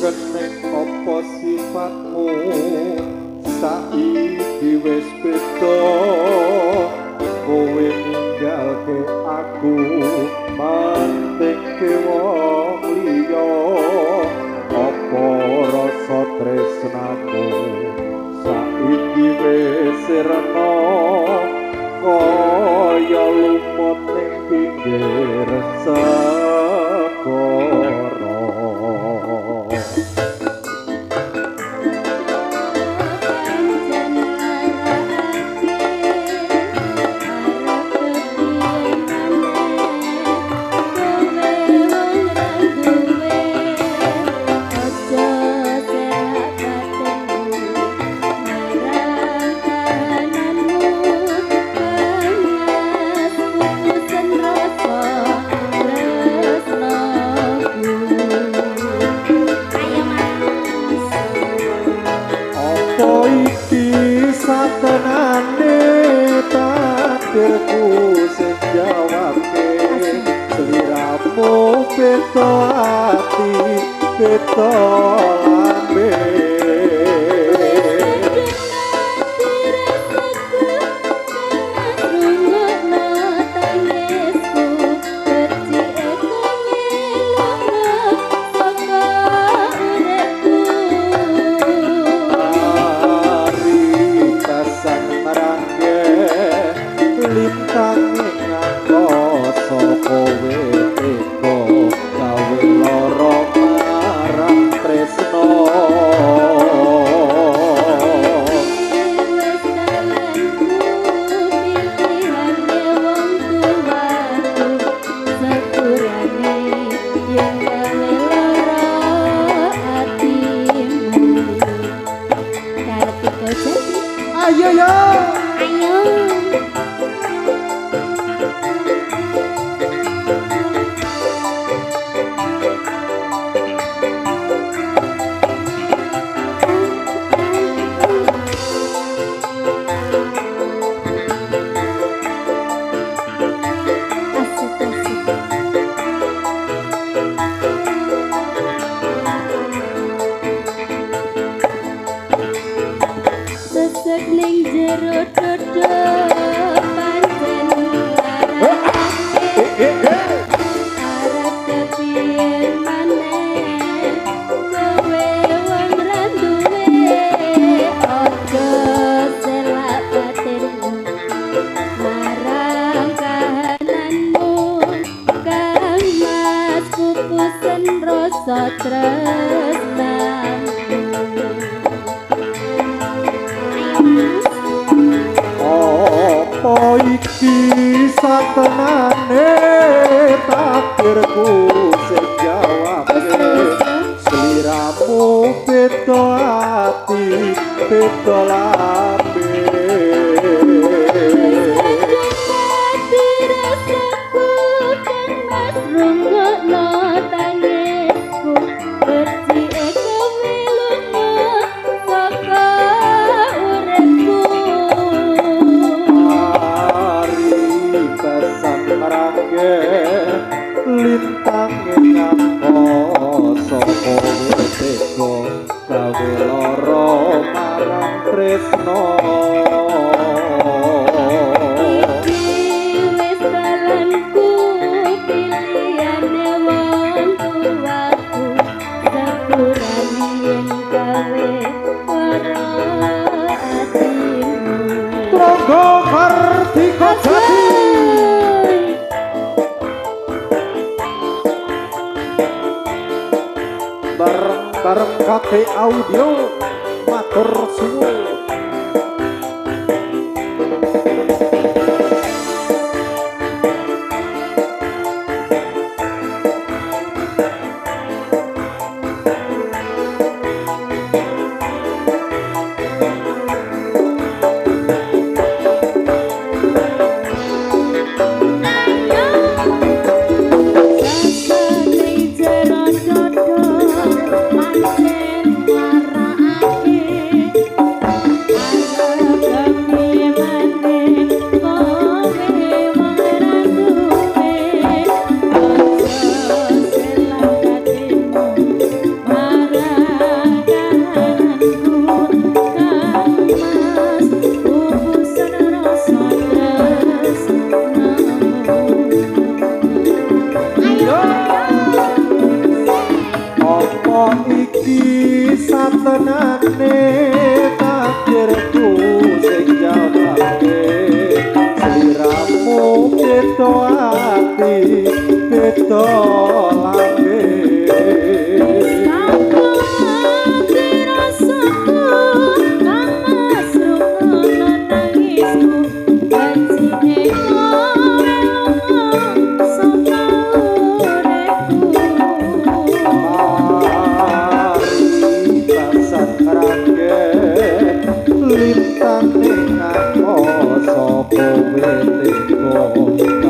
Kenek apa sifatmu saiki wis beda kowe ninggalke aku mantek wong liya apa rasa tresnamu saiki wis sirna kaya lumut ning pinggir segara. Satenane takdirku sing jawabke sliramu beda ati beda lambe satenane takdirku sing jawabke sliramu beda ati beda lambe lintang ngapa sapa wetego gawe lara marang tresno iki wis dalanku pilihane wong tuaku sepurane yen gawe lara atimu Tronggo Kartika Jati bareng KT Audio matur suwun. tenane takdirku sing jawabke sliramu beda ati beda lambe lintang ning aku sapa weteko